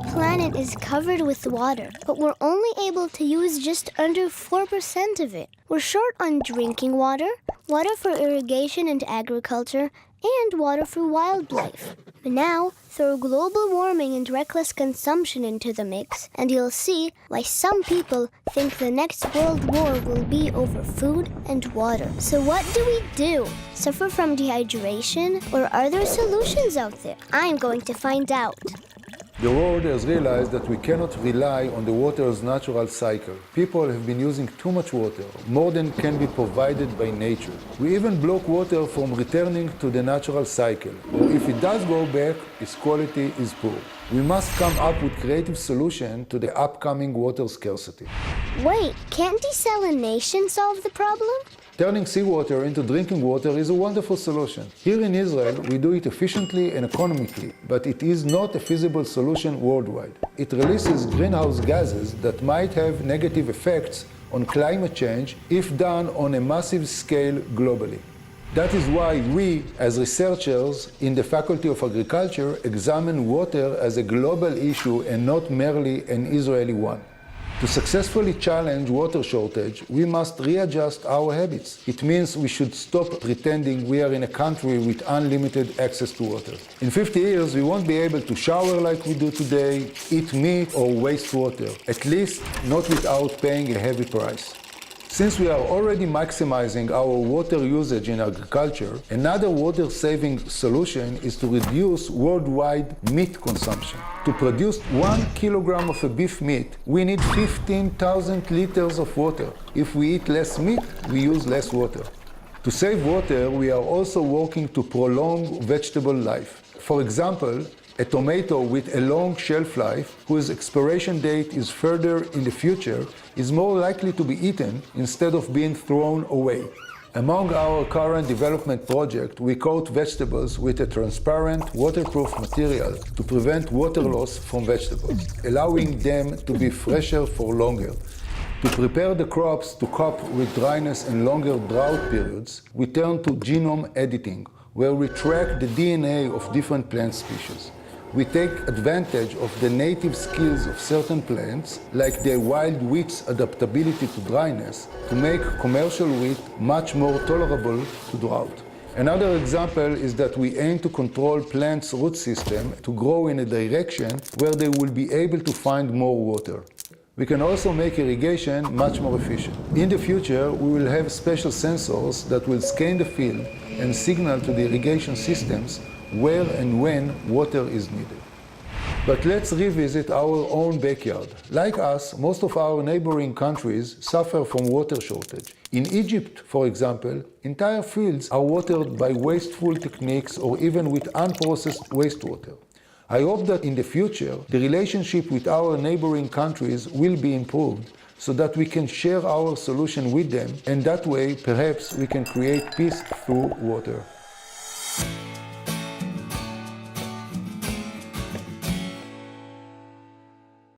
planet is covered with water, but we're only able to use just under 4% of it. We're short on drinking water, water for irrigation and agriculture, and water for wildlife. But now, throw global warming and reckless consumption into the mix, and you'll see why some people think the next world war will be over food and water. So what do we do? Suffer from dehydration? Or are there solutions out there? I'm going to find out. The world has realized that we cannot rely on the water's natural cycle. People have been using too much water, more than can be provided by nature. We even block water from returning to the natural cycle, or if it does go back, its quality is poor. We must come up with creative solutions to the upcoming water scarcity. Wait, can't desalination solve the problem? Turning seawater into drinking water is a wonderful solution. Here in Israel, we do it efficiently and economically, but it is not a feasible solution worldwide. It releases greenhouse gases that might have negative effects on climate change if done on a massive scale globally. That is why we, as researchers in the Faculty of Agriculture, examine water as a global issue and not merely an Israeli one. To successfully challenge water shortage, we must readjust our habits. It means we should stop pretending we are in a country with unlimited access to water. In 50 years, we won't be able to shower like we do today, eat meat or waste water, at least not without paying a heavy price. Since we are already maximizing our water usage in agriculture, another water-saving solution is to reduce worldwide meat consumption. To produce 1 kilogram of a beef meat, we need 15,000 liters of water. If we eat less meat, we use less water. To save water, we are also working to prolong vegetable life. For example, a tomato with a long shelf life, whose expiration date is further in the future, is more likely to be eaten instead of being thrown away. Among our current development project, we coat vegetables with a transparent, waterproof material to prevent water loss from vegetables, allowing them to be fresher for longer. To prepare the crops to cope with dryness and longer drought periods, we turn to genome editing, where we track the DNA of different plant species. We take advantage of the native skills of certain plants, like the wild wheat's adaptability to dryness, to make commercial wheat much more tolerable to drought. Another example is that we aim to control plants' root system to grow in a direction where they will be able to find more water. We can also make irrigation much more efficient. In the future, we will have special sensors that will scan the field and signal to the irrigation systems where and when water is needed. But let's revisit our own backyard. Like us, most of our neighboring countries suffer from water shortage. In Egypt, for example, entire fields are watered by wasteful techniques or even with unprocessed wastewater. I hope that in the future, the relationship with our neighboring countries will be improved so that we can share our solution with them, and that way, perhaps, we can create peace through water.